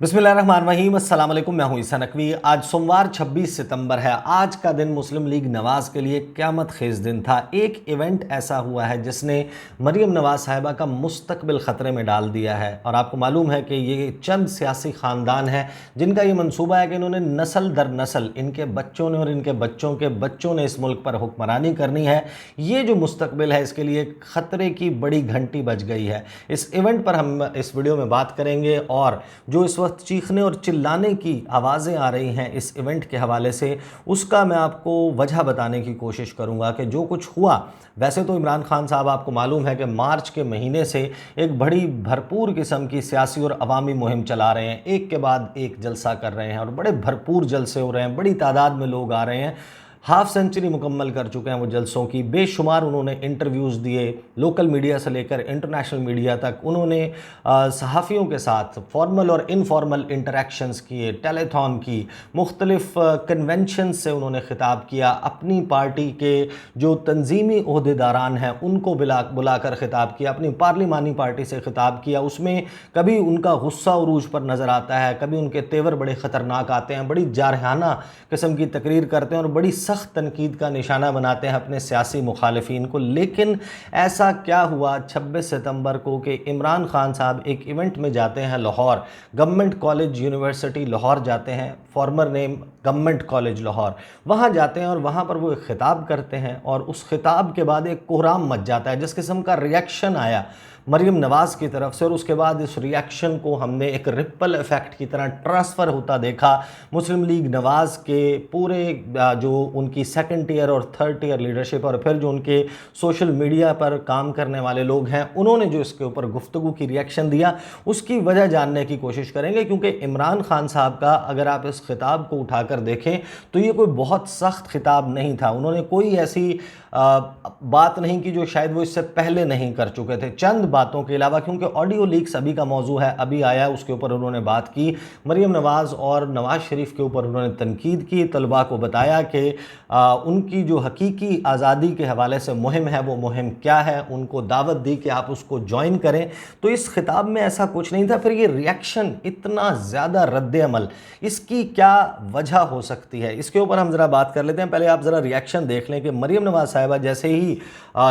बिस्मिल्लाहिर्रहमानिर्रहीम, अस्सलाम वालेकुम। मैं हूं ईसा नकवी। आज सोमवार 26 सितंबर है। आज का दिन मुस्लिम लीग नवाज़ के लिए क़यामत खेज़ दिन था। एक इवेंट ऐसा हुआ है जिसने मरीम नवाज़ साहिबा का मुस्तकबिल ख़तरे में डाल दिया है। और आपको मालूम है कि ये चंद सियासी ख़ानदान हैं जिनका ये मंसूबा है कि इन्होंने नस्ल दर नस्ल, इनके बच्चों ने और इनके बच्चों के बच्चों ने इस मुल्क पर हुक्मरानी करनी है। ये जो मुस्तकबिल है इसके लिए ख़तरे की बड़ी घंटी बज गई है। इस इवेंट पर हम इस वीडियो में बात करेंगे और जो इस वक्त चीखने और चिल्लाने की आवाज़ें आ रही हैं इस इवेंट के हवाले से, उसका मैं आपको वजह बताने की कोशिश करूंगा कि जो कुछ हुआ। वैसे तो इमरान खान साहब, आपको मालूम है कि मार्च के महीने से एक बड़ी भरपूर किस्म की सियासी और अवामी मुहिम चला रहे हैं। एक के बाद एक जलसा कर रहे हैं और बड़े भरपूर जलसे हो रहे हैं, बड़ी तादाद में लोग आ रहे हैं। हाफ सेंचुरी मुकम्मल कर चुके हैं वो जलसों की। बेशुमार उन्होंने इंटरव्यूज़ दिए, लोकल मीडिया से लेकर इंटरनेशनल मीडिया तक। उन्होंने सहाफ़ियों के साथ फॉर्मल और इनफॉर्मल इंटरेक्शंस किए, टेलीथॉन की, मुख्तलिफ कन्वेंशन से उन्होंने ख़िताब किया। अपनी पार्टी के जो तंजीमी ओहदेदारान हैं उनको बुलाकर ख़िताब किया, अपनी पार्लिमानी पार्टी से ख़िताब किया। उसमें कभी उनका गुस्सा उरूज पर नज़र आता है, कभी उनके तेवर बड़े ख़तरनाक आते हैं, बड़ी जारहाना किस्म की तकरीर करते हैं और बड़ी सख्त तनकीद का निशाना बनाते हैं अपने सियासी मुखालिफिन को। लेकिन ऐसा क्या हुआ 26 सितंबर को कि इमरान खान साहब एक इवेंट में जाते हैं Lahore, government college university Lahore जाते हैं, farmer name government college Lahore. वहाँ जाते हैं और वहाँ पर वो एक ख़िताब करते हैं और उस ख़िताब के बाद एक कोहराम मच जाता है। जिस किस्म का रिएक्शन आया मरीम नवाज़ की तरफ से, और उसके बाद इस रिएक्शन को हमने एक रिपल इफ़ेक्ट की तरह ट्रांसफ़र होता देखा मुस्लिम लीग नवाज़ के पूरे जो उनकी सेकंड टियर और थर्ड टियर लीडरशिप, और फिर जो उनके सोशल मीडिया पर काम करने वाले लोग हैं उन्होंने जो इसके ऊपर गुफ्तगू की रिएक्शन दिया, उसकी वजह जानने की कोशिश करेंगे। क्योंकि इमरान खान साहब का अगर आप इस खिताब को उठाकर देखें तो ये कोई बहुत सख्त खिताब नहीं था। उन्होंने कोई ऐसी बात नहीं की जो शायद वो इससे पहले नहीं कर चुके थे, चंद बातों के अलावा। क्योंकि ऑडियो लीक्स अभी का मौजू है, अभी आया, उसके ऊपर उन्होंने बात की। मरीम नवाज़ और नवाज़ शरीफ के ऊपर उन्होंने तनकीद की, तलबा को बताया कि उनकी जो हकीकी आज़ादी के हवाले से मुहिम है वो मुहिम क्या है, उनको दावत दी कि आप उसको ज्वाइन करें। तो इस खिताब में ऐसा कुछ नहीं था। फिर ये रिएक्शन, इतना ज़्यादा रद्द अमल, इसकी क्या वजह हो सकती है, इसके ऊपर हम ज़रा बात कर लेते हैं। पहले आप ज़रा रिएक्शन देख लें कि मरीम नवाज़ साहिबा जैसे ही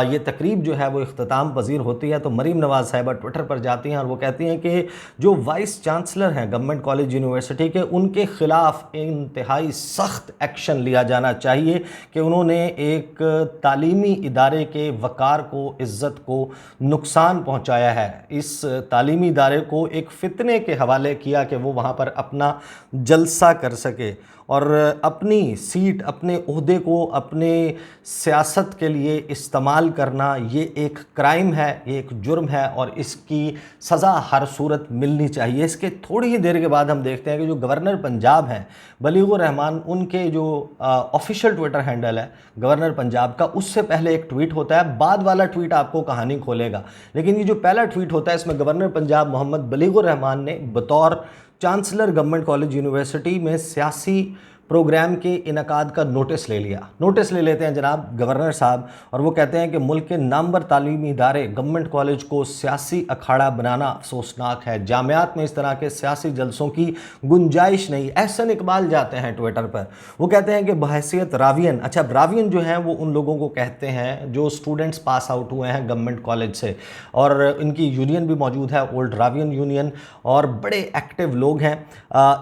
ये तकरीब जो है वो इख्तिताम पजीर होती है तो मरीम नवाज़ साहिबा ट्विटर पर जाती हैं और वो कहती हैं कि जो वाइस चांसलर हैं गवर्नमेंट कॉलेज यूनिवर्सिटी के, उनके ख़िलाफ़ इंतहाई सख्त एक्शन लिया जाना चाहिए कि उन्होंने एक तालीमी इदारे के वक़ार को, इज़्ज़त को नुकसान पहुँचाया है। इस तालीमी इदारे को एक फ़ितने के हवाले किया कि वो वहाँ पर अपना जलसा कर सके और अपनी सीट, अपने ओहदे को अपने सियासत के लिए इस्तेमाल करना, ये एक क्राइम है, ये एक जुर्म है और इसकी सज़ा हर सूरत मिलनी चाहिए। इसके थोड़ी ही देर के बाद हम देखते हैं कि जो गवर्नर पंजाब हैं बलीगुर रहमान, उनके जो ऑफिशियल ट्विटर हैंडल है गवर्नर पंजाब का, उससे पहले एक ट्वीट होता है। बाद वाला ट्वीट आपको कहानी खोलेगा, लेकिन ये जो पहला ट्वीट होता है इसमें गवर्नर पंजाब मोहम्मद बलीगुर रहमान ने बतौर चांसलर गवर्नमेंट कॉलेज यूनिवर्सिटी में सियासी प्रोग्राम के इनकाद का नोटिस ले लिया। नोटिस ले लेते हैं जनाब गवर्नर साहब और वो कहते हैं कि मुल्क के नामवर तालीमी इदारे गवर्नमेंट कॉलेज को सियासी अखाड़ा बनाना अफसोसनाक है। जामियात में इस तरह के सियासी जलसों की गुंजाइश नहीं। एहसन इकबाल जाते हैं ट्विटर पर, वो कहते हैं कि बहैसियत रावियन, अच्छा रावियन जो हैं वो उन लोगों को कहते हैं जो स्टूडेंट्स पास आउट हुए हैं गवर्नमेंट कॉलेज से, और इनकी यूनियन भी मौजूद है, ओल्ड रावियन यूनियन, और बड़े एक्टिव लोग हैं।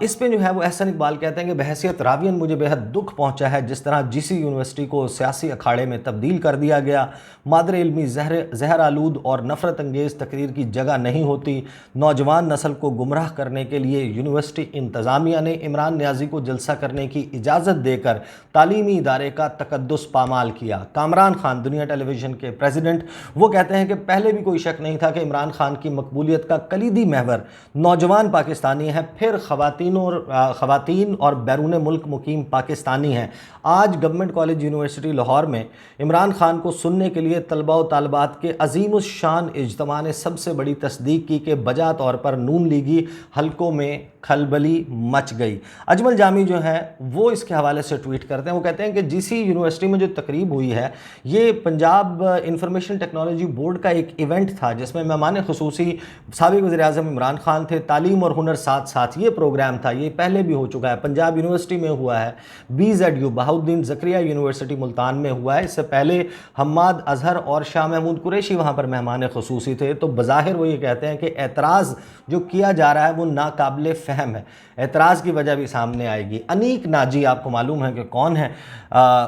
इस पर जो है वो एहसन इकबाल कहते हैं कि बहैसियत मुझे बेहद दुख पहुंचा है जिस तरह जीसी यूनिवर्सिटी को सियासी अखाड़े में तब्दील कर दिया गया। मादर इल्मी जहर आलूद और नफरत अंगेज़ तकरीर की जगह नहीं होती। नौजवान नस्ल को गुमराह करने के लिए यूनिवर्सिटी इंतज़ामिया ने इमरान नियाज़ी को जलसा करने की इजाज़त देकर तालीमी इदारे का तकद्दुस पामाल किया। कामरान खान, दुनिया टेलीविज़न के प्रेसिडेंट, वो कहते हैं कि पहले भी कोई शक नहीं था कि इमरान खान की मकबूलियत का कलीदी महवर नौजवान पाकिस्तानी हैं, फिर ख़वातीन और बैरून मुल्क मुकीम पाकिस्तानी हैं। आज गवर्नमेंट कॉलेज यूनिवर्सिटी लाहौर में इमरान खान को सुनने के लिए तलबा व तालबात के अजीमुश शान इज्तिमा ने सबसे बड़ी तस्दीक की कि बजा तौर पर नून लीगी हलकों में खलबली मच गई। अजमल जामी जो हैं वो इसके हवाले से ट्वीट करते हैं, वो कहते हैं कि जीसी यूनिवर्सिटी में जो तकरीब हुई है ये पंजाब इंफॉर्मेशन टेक्नोलॉजी बोर्ड का एक इवेंट था जिसमें मेहमान खुसूसी साबिक़ वज़ीर-ए-आज़म इमरान खान थे, तालीम और हुनर साथ साथ ये प्रोग्राम था। ये पहले भी हो चुका है, पंजाब यूनिवर्सिटी में हुआ है, BZU बहाउद्दीन ज़करिया यूनिवर्सिटी मुल्तान में हुआ है, इससे पहले हम्माद अजहर और शाह महमूद कुरैशी वहाँ पर मेहमान खुसूसी थे। तो बज़ाहिर वो ये कहते हैं कि एतराज़ जो किया जा रहा है वो नाकाबिले फ़हम है, एतराज़ की वजह भी सामने आएगी। अनीक नाजी आपको मालूम है कि कौन है,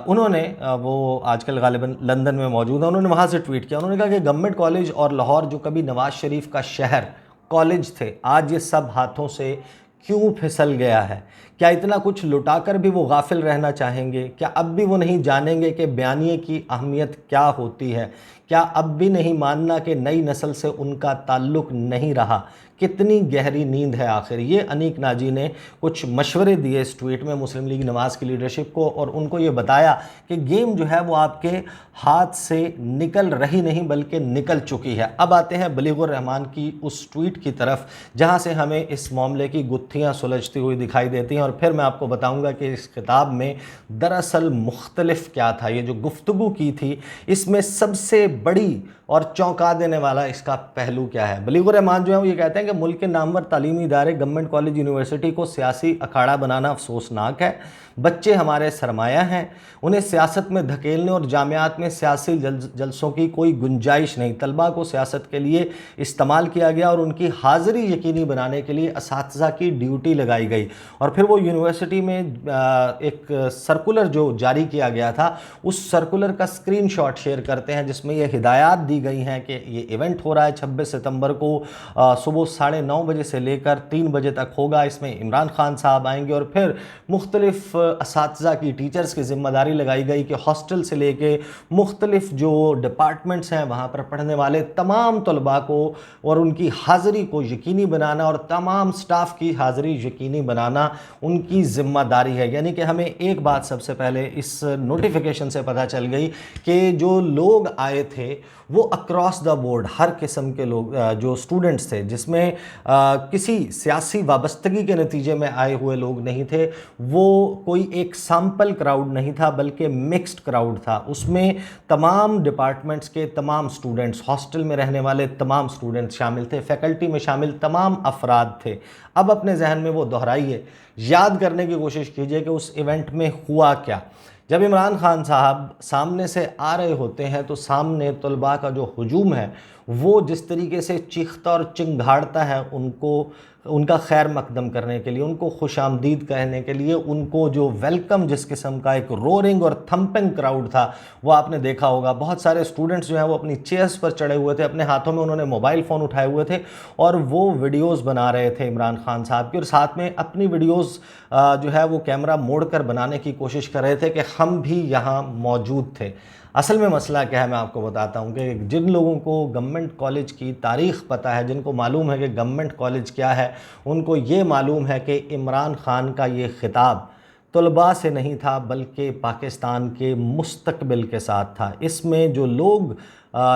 उन्होंने वो आजकल गालिबन लंदन में मौजूद है, उन्होंने वहाँ से ट्वीट किया। उन्होंने कहा कि गवर्नमेंट कॉलेज और लाहौर जो कभी नवाज शरीफ का शहर कॉलेज थे, आज ये सब हाथों से क्यों फिसल गया है? क्या इतना कुछ लुटाकर भी वो गाफिल रहना चाहेंगे? क्या अब भी वो नहीं जानेंगे कि बयानिए की अहमियत क्या होती है? क्या अब भी नहीं मानना कि नई नस्ल से उनका ताल्लुक़ नहीं रहा? कितनी गहरी नींद है आखिर? ये अनीक नाजी ने कुछ मशवरे दिए इस ट्वीट में मुस्लिम लीग नवाज़ की लीडरशिप को, और उनको ये बताया कि गेम जो है वो आपके हाथ से निकल रही नहीं बल्कि निकल चुकी है। अब आते हैं बलीगुर रहमान की उस ट्वीट की तरफ जहाँ से हमें इस मामले की गुत्थियाँ सुलझती हुई दिखाई देती हैं, और फिर मैं आपको बताऊँगा कि इस खिताब में दरअसल मुख्तलिफ क्या था। ये जो गुफ्तगू की थी इसमें सबसे बड़ी और चौंका देने वाला इसका पहलू क्या है। बलीगुर रहमान जो है वो ये कहते हैं कि मुल्क के नामवर तालीमी इदारे गवर्नमेंट कॉलेज यूनिवर्सिटी को सियासी अखाड़ा बनाना अफसोसनाक है। बच्चे हमारे सरमाया हैं, उन्हें सियासत में धकेलने और जामियात में सियासी जलसों की कोई गुंजाइश नहीं। तलबा को सियासत के लिए इस्तेमाल किया गया और उनकी हाज़िरी यकीनी बनाने के लिए असातिज़ा की ड्यूटी लगाई गई। और फिर वो यूनिवर्सिटी में एक सर्कुलर जो जारी किया गया था उस सर्कुलर का स्क्रीनशॉट शेयर करते हैं जिसमें ये हिदायत दी गई हैं कि ये इवेंट हो रहा है 26 सितंबर को सुबह 9:30 बजे से लेकर 3 बजे तक होगा। इसमें इमरान खान साहब आएंगे और फिर मुख्तलिफ असातिज़ा की, टीचर्स की ज़िम्मेदारी लगाई गई कि हॉस्टल से लेके मुख्तलिफ जो डिपार्टमेंट्स हैं वहाँ पर पढ़ने वाले तमाम तलबा को और उनकी हाज़िरी को यकीनी बनाना और तमाम स्टाफ की हाज़िरी यकीनी बनाना उनकी ज़िम्मेदारी है। यानी कि हमें एक बात सबसे पहले इस नोटिफिकेशन से पता चल गई कि जो लोग आए थे वो अक्रॉस द बोर्ड हर किस्म के लोग जो स्टूडेंट्स थे, जिसमें किसी सियासी वाबस्तगी के नतीजे में आए हुए लोग नहीं थे। वो कोई एक सैम्पल क्राउड नहीं था बल्कि मिक्स्ड क्राउड था। उसमें तमाम डिपार्टमेंट्स के तमाम स्टूडेंट्स, हॉस्टल में रहने वाले तमाम स्टूडेंट्स शामिल थे, फैकल्टी में शामिल तमाम अफराद थे। अब अपने जहन में वो दोहराइए, याद करने की कोशिश कीजिए कि उस इवेंट में हुआ क्या। जब इमरान खान साहब सामने से आ रहे होते हैं तो सामने तलबा का जो हुजूम है वो जिस तरीके से चीखता और चिंगाड़ता है उनको, उनका खैर मकदम करने के लिए, उनको खुशामदीद कहने के लिए, उनको जो वेलकम जिस किस्म का एक रोरिंग और थंपिंग क्राउड था वो आपने देखा होगा। बहुत सारे स्टूडेंट्स जो हैं वो अपनी चेयर्स पर चढ़े हुए थे, अपने हाथों में उन्होंने मोबाइल फ़ोन उठाए हुए थे और वो वीडियोज़ बना रहे थे इमरान खान साहब की, और साथ में अपनी वीडियोज़ जो है वो कैमरा मोड़ कर बनाने की कोशिश कर रहे थे कि हम भी यहाँ मौजूद थे। असल में मसला क्या है मैं आपको बताता हूँ कि जिन लोगों को गवर्नमेंट कॉलेज की तारीख़ पता है, जिनको मालूम है कि गवर्नमेंट कॉलेज क्या है, उनको ये मालूम है कि इमरान खान का ये खिताब तलबा से नहीं था बल्कि पाकिस्तान के मुस्तकबिल के साथ था। इसमें जो लोग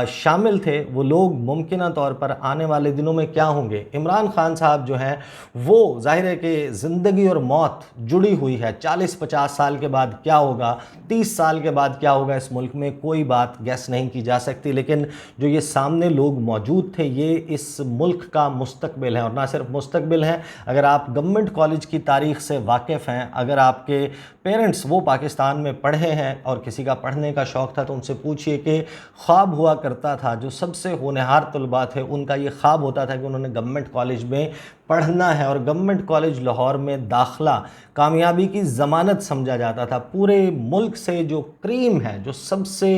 शामिल थे वो लोग मुमकिन तौर पर आने वाले दिनों में क्या होंगे। इमरान खान साहब जो हैं वो ज़ाहिर है कि ज़िंदगी और मौत जुड़ी हुई है। 40-50 साल के बाद क्या होगा, 30 साल के बाद क्या होगा इस मुल्क में, कोई बात गैस नहीं की जा सकती। लेकिन जो ये सामने लोग मौजूद थे ये इस मुल्क का मुस्तकबिल है, और ना सिर्फ मुस्तकबिल हैं। अगर आप गवर्नमेंट कॉलेज की तारीख़ से वाकिफ़ हैं, अगर आपके पेरेंट्स वो पाकिस्तान में पढ़े हैं और किसी का पढ़ने का शौक़ था तो उनसे पूछिए कि ख्वाब हुआ करता था, जो सबसे होनहार तलबा थे उनका ये ख्वाब होता था कि उन्होंने गवर्नमेंट कॉलेज में पढ़ना है, और गवर्नमेंट कॉलेज लाहौर में दाखिला कामयाबी की ज़मानत समझा जाता था। पूरे मुल्क से जो क्रीम है, जो सबसे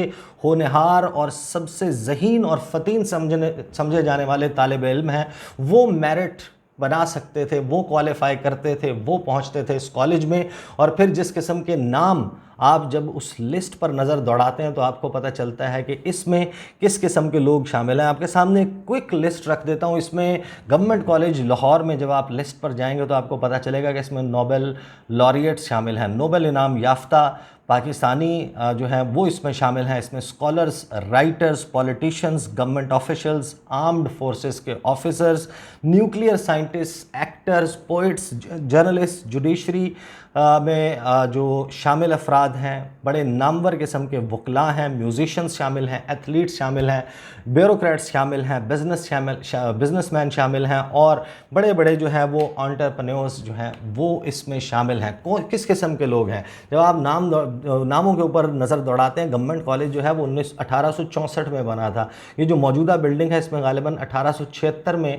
होनहार और सबसे ज़हीन और फ़तीन समझे जाने वाले तालिब इल्म हैं, वो मेरिट बना सकते थे, वो क्वालिफ़ाई करते थे, वो पहुंचते थे इस कॉलेज में। और फिर जिस किस्म के नाम आप जब उस लिस्ट पर नज़र दौड़ाते हैं तो आपको पता चलता है कि इसमें किस किस्म के लोग शामिल हैं। आपके सामने क्विक लिस्ट रख देता हूँ। इसमें गवर्नमेंट कॉलेज लाहौर में जब आप लिस्ट पर जाएंगे तो आपको पता चलेगा कि इसमें नोबेल लॉरिएट्स शामिल हैं, नोबेल इनाम याफ्ता پاکستانی جو ہیں وہ اس میں شامل ہیں. اس میں scholars, writers, politicians, government officials, armed forces کے officers, nuclear scientist, actors, poets, journalist, judiciary میں جو شامل افراد ہیں، بڑے نامور قسم کے وکلاء ہیں، میوزیشنز شامل ہیں، ایتھلیٹس شامل ہیں، بیوروکریٹس شامل ہیں، بزنس مین شامل ہیں، اور بڑے بڑے جو ہیں وہ انٹرپرینیورز جو ہیں وہ اس میں شامل ہیں. کس قسم کے لوگ ہیں؟ جب آپ ناموں کے اوپر نظر دوڑاتے ہیں، گورنمنٹ کالج جو ہے وہ 1864 میں بنا تھا. یہ جو موجودہ بلڈنگ ہے اس میں غالباً 1876 میں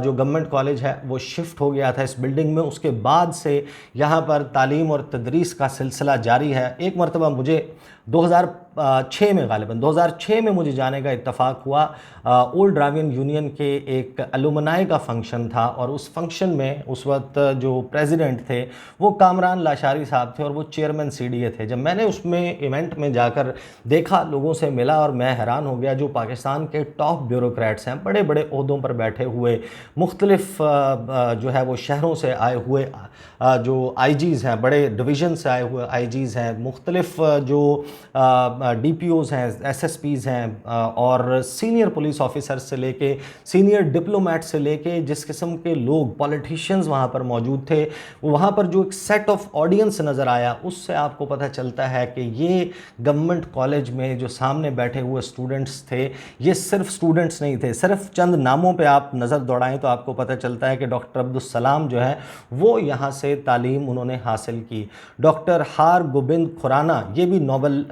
جو گورنمنٹ کالج ہے وہ شفٹ ہو گیا تھا اس بلڈنگ میں. اس کے بعد سے یہاں پر تعلیم اور تدریس کا سلسلہ جاری ہے. ایک مرتبہ مجھے 2006 میں مجھے جانے کا اتفاق ہوا. اولڈ ڈراوین یونین کے ایک الومنائی کا فنکشن تھا، اور اس فنکشن میں اس وقت جو پریزیڈنٹ تھے وہ کامران لاشاری صاحب تھے، اور وہ چیئرمین سی ڈی اے تھے. جب میں نے اس میں ایونٹ میں جا کر دیکھا، لوگوں سے ملا، اور میں حیران ہو گیا. جو پاکستان کے ٹاپ بیوروکریٹس ہیں، بڑے بڑے عہدوں پر بیٹھے ہوئے، مختلف جو ہے وہ شہروں سے آئے ہوئے جو آئی جیز ہیں، بڑے ڈویژن سے آئے ہوئے آئی جیز ہیں، مختلف جو ڈی پی اوز ہیں، ایس ایس پیز ہیں، اور سینئر پولیس آفیسر سے لے کے سینئر ڈپلومیٹ سے لے کے جس قسم کے لوگ پولیٹیشنز وہاں پر موجود تھے، وہاں پر جو ایک سیٹ آف آڈینس نظر آیا، اس سے آپ کو پتہ چلتا ہے کہ یہ گورنمنٹ کالج میں جو سامنے بیٹھے ہوئے اسٹوڈنٹس تھے، یہ صرف اسٹوڈنٹس نہیں تھے. صرف چند ناموں پہ آپ نظر دوڑائیں تو آپ کو پتہ چلتا ہے کہ ڈاکٹر عبدالسلام جو ہے وہ یہاں سے تعلیم انہوں نے حاصل کی. ڈاکٹر ہار گوبند کھرانہ، یہ بھی نوبل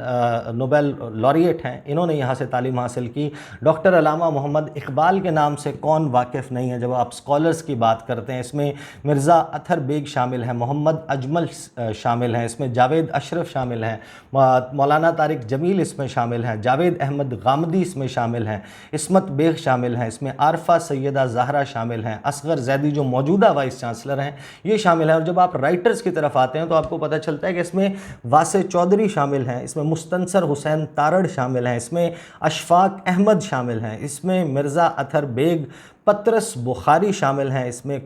لاریٹ ہیں، انہوں نے یہاں سے تعلیم حاصل کی. ڈاکٹر علامہ محمد اقبال کے نام سے کون واقف نہیں ہے جب آپ اسکالرس کی بات کرتے ہیں؟ اس میں مرزا اطہر بیگ شامل ہیں، محمد اجمل شامل ہیں، اس میں جاوید اشرف شامل ہیں، مولانا طارق جمیل اس میں شامل ہیں، جاوید احمد غامدی اس میں شامل ہیں، عصمت بیگ شامل ہیں، اس میں عارفہ سیدہ زہرا شامل ہیں، اصغر زیدی جو موجودہ وائس چانسلر ہیں یہ شامل ہیں. اور جب آپ رائٹرز کی طرف آتے ہیں تو آپ کو پتہ چلتا ہے کہ اس میں واسع چودھری شامل ہیں، اس میں مستنصر حسین تارڑ شامل ہیں، اس میں اشفاق احمد شامل ہیں، اس میں مرزا اطہر بیگ، پطرس بخاری شامل ہیں، اس میں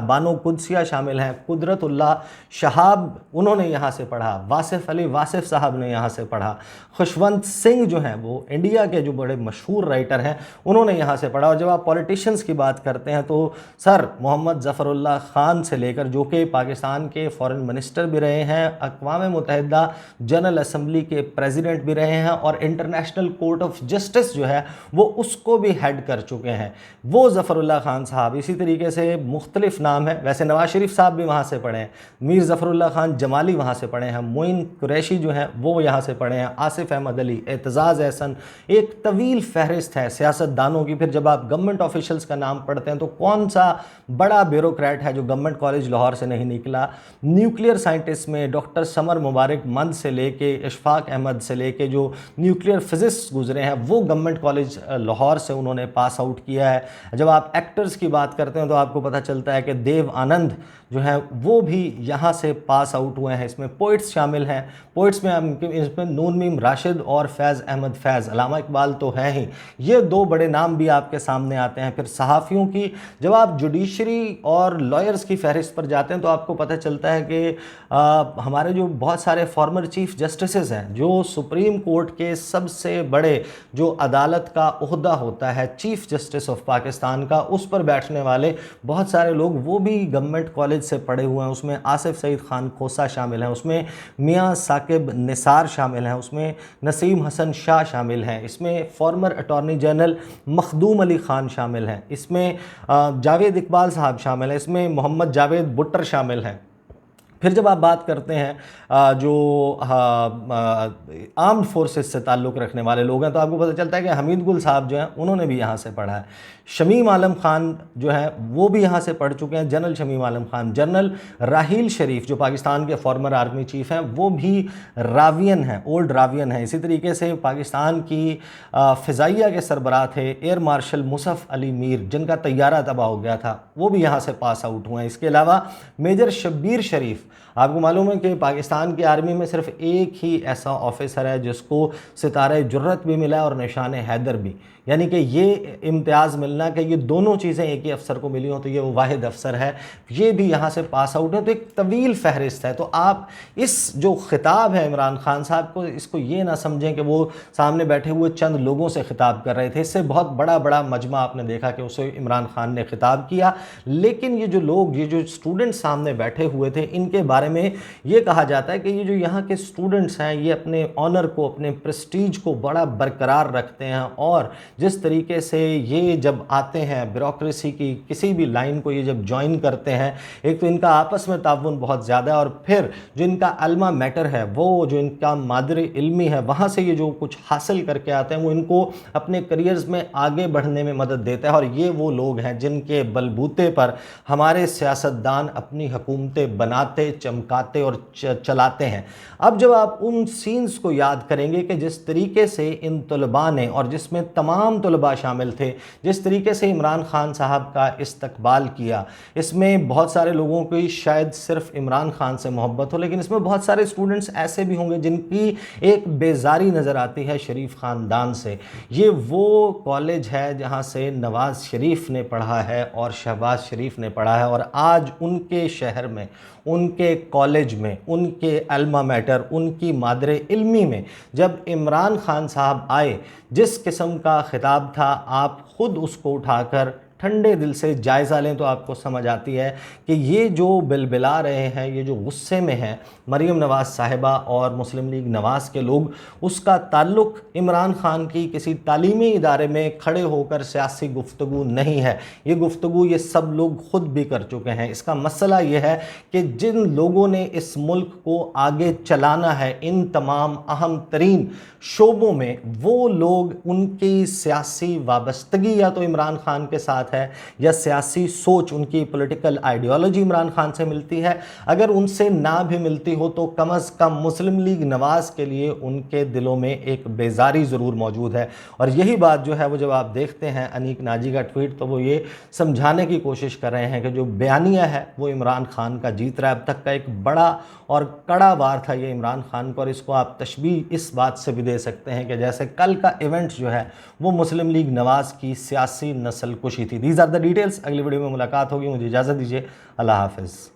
بانو قدسیہ شامل ہیں، قدرت اللہ شہاب انہوں نے یہاں سے پڑھا، واصف علی واصف صاحب نے یہاں سے پڑھا، خوشونت سنگھ جو ہیں وہ انڈیا کے جو بڑے مشہور رائٹر ہیں انہوں نے یہاں سے پڑھا. اور جب آپ پولیٹیشنز کی بات کرتے ہیں تو سر محمد ظفر اللہ خان سے لے کر، جو کہ پاکستان کے فارن منسٹر بھی رہے ہیں، اقوام متحدہ جنرل اسمبلی کے پریزیڈنٹ بھی رہے ہیں، اور انٹرنیشنل کورٹ آف جسٹس جو ہے وہ اس کو بھی ہیڈ کر چکے ہیں، وہ ظفر اللہ خان صاحب. اسی طریقے سے مختلف نام ہیں، ویسے نواز شریف صاحب بھی وہاں سے پڑھے ہیں، میر ظفر اللہ خان جمالی وہاں سے پڑھے ہیں، معین قریشی جو ہیں وہ یہاں سے پڑھے ہیں، آصف احمد علی، اعتزاز احسن، ایک طویل فہرست ہے سیاست دانوں کی. پھر جب آپ گورنمنٹ آفیشلز کا نام پڑھتے ہیں تو کون سا بڑا بیوروکریٹ ہے جو گورنمنٹ کالج لاہور سے نہیں نکلا؟ نیوکلیئر سائنٹسٹ میں ڈاکٹر سمر مبارک مند سے لے کے اشفاق احمد سے لے کے جو نیوکلیئر فزسٹ گزرے ہیں وہ گورنمنٹ کالج لاہور سے انہوں نے پاس آؤٹ کیا ہے. جب آپ ایکٹرز کی بات کرتے ہیں تو آپ کو پتہ چلتا ہے کہ دیو آنند جو ہیں وہ بھی یہاں سے پاس آؤٹ ہوئے ہیں. اس میں پوئٹس شامل ہیں، پوئٹس میں اس میں نون میم راشد اور فیض احمد فیض، علامہ اقبال تو ہیں ہی، یہ دو بڑے نام بھی آپ کے سامنے آتے ہیں. پھر صحافیوں کی جب آپ جوڈیشری اور لائرز کی فہرست پر جاتے ہیں تو آپ کو پتہ چلتا ہے کہ ہمارے جو بہت سارے فارمر چیف جسٹسز ہیں، جو سپریم کورٹ کے سب سے بڑے جو عدالت کا عہدہ ہوتا ہے چیف جسٹس آف پاکستان کا، اس پر بیٹھنے والے بہت سارے لوگ وہ بھی گورنمنٹ کالج سے پڑھے ہوئے ہیں. اس میں آصف سعید خان کھوسہ شامل ہیں، اس میں میاں ثاقب نثار شامل ہیں، اس میں نسیم حسن شاہ شامل ہیں، اس میں فارمر اٹارنی جنرل مخدوم علی خان شامل ہیں، اس میں جاوید اقبال صاحب شامل ہیں، اس میں محمد جاوید بٹر شامل ہیں. پھر جب آپ بات کرتے ہیں جو آرمڈ فورسز سے تعلق رکھنے والے لوگ ہیں تو آپ کو پتہ چلتا ہے کہ حمید گل صاحب جو ہیں انہوں نے بھی یہاں سے پڑھا ہے. شمیم عالم خان جو ہیں وہ بھی یہاں سے پڑھ چکے ہیں، جنرل شمیم عالم خان. جنرل راحیل شریف جو پاکستان کے فارمر آرمی چیف ہیں وہ بھی راوین ہیں، اولڈ راوین ہیں. اسی طریقے سے پاکستان کی فضائیہ کے سربراہ تھے ایئر مارشل مصعب علی میر، جن کا طیارہ تباہ ہو گیا تھا، وہ بھی یہاں سے پاس آؤٹ ہوئے ہیں. اس کے علاوہ میجر شبیر شریف، آپ کو معلوم ہے کہ پاکستان کی آرمی میں صرف ایک ہی ایسا آفیسر ہے جس کو ستارہ جرت بھی ملا اور نشان حیدر بھی. یعنی کہ یہ امتیاز ملنا کہ یہ دونوں چیزیں ایک ہی افسر کو ملی ہوں تو یہ وہ واحد افسر ہے، یہ بھی یہاں سے پاس آؤٹ ہے۔ تو ایک طویل فہرست ہے۔ تو آپ اس جو خطاب ہے عمران خان صاحب کو، اس کو یہ نہ سمجھیں کہ وہ سامنے بیٹھے ہوئے چند لوگوں سے خطاب کر رہے تھے، اس سے بہت بڑا مجمع آپ نے دیکھا کہ اسے عمران خان نے خطاب کیا، لیکن یہ جو لوگ، یہ جو اسٹوڈنٹ سامنے بیٹھے ہوئے تھے، ان کے بارے میں یہ کہا جاتا ہے کہ یہ جو یہاں کے اسٹوڈنٹس ہیں یہ اپنے آنر کو، اپنے پریسٹیج کو بڑا برقرار رکھتے ہیں، اور جس طریقے سے یہ جب آتے ہیں بیوروکریسی کی کسی بھی لائن کو یہ جب جوائن کرتے ہیں، ایک تو ان کا آپس میں تعاون بہت زیادہ ہے، اور پھر جو ان کا الما میٹر ہے، وہ جو ان کا مادر علمی ہے، وہاں سے یہ جو کچھ حاصل کر کے آتے ہیں وہ ان کو اپنے کریئرز میں آگے بڑھنے میں مدد دیتا ہے، اور یہ وہ لوگ ہیں جن کے بلبوتے پر ہمارے سیاستدان اپنی حکومتیں بناتے، چمکاتے اور چلاتے ہیں۔ اب جب آپ ان سینز کو یاد کریں گے کہ جس طریقے سے ان طلباء نے، اور جس میں تمام طلباء شامل تھے، جس طریقے سے عمران خان صاحب کا استقبال کیا، اس میں بہت سارے لوگوں کی شاید صرف عمران خان سے محبت ہو، لیکن اس میں بہت سارے اسٹوڈنٹس ایسے بھی ہوں گے جن کی ایک بیزاری نظر آتی ہے شریف خاندان سے۔ یہ وہ کالج ہے جہاں سے نواز شریف نے پڑھا ہے اور شہباز شریف نے پڑھا ہے، اور آج ان کے شہر میں، ان کے کالج میں، ان کے الما میٹر، ان کی مادر علمی میں جب عمران خان صاحب آئے، جس قسم کا خطاب تھا، آپ خود اس کو اٹھا کر ٹھنڈے دل سے جائزہ لیں تو آپ کو سمجھ آتی ہے کہ یہ جو بلبلا رہے ہیں، یہ جو غصے میں ہیں مریم نواز صاحبہ اور مسلم لیگ نواز کے لوگ، اس کا تعلق عمران خان کی کسی تعلیمی ادارے میں کھڑے ہو کر سیاسی گفتگو نہیں ہے۔ یہ گفتگو یہ سب لوگ خود بھی کر چکے ہیں۔ اس کا مسئلہ یہ ہے کہ جن لوگوں نے اس ملک کو آگے چلانا ہے ان تمام اہم ترین شعبوں میں، وہ لوگ، ان کی سیاسی وابستگی یا تو عمران خان کے ساتھ ہے، یا سیاسی سوچ، ان کی پولیٹیکل آئیڈیالوجی عمران خان سے ملتی ہے۔ اگر ان سے نہ بھی ملتی ہو تو کم از کم مسلم لیگ نواز کے لیے ان کے دلوں میں ایک بیزاری ضرور موجود ہے، اور یہی بات جو ہے وہ جب آپ دیکھتے ہیں انیک ناجی کا ٹویٹ تو وہ یہ سمجھانے کی کوشش کر رہے ہیں کہ جو بیانیہ ہے وہ عمران خان کا جیت رہا ہے۔ اب تک کا ایک بڑا اور کڑا وار تھا یہ عمران خان کو، اور اس کو آپ تشبیہ اس بات سے بھی دے سکتے ہیں کہ جیسے کل کا ایونٹ جو ہے وہ مسلم لیگ نواز کی سیاسی نسل کشی تھی۔ These are the details. اگلی ویڈیو میں ملاقات ہوگی، مجھے اجازت دیجیے، اللہ حافظ۔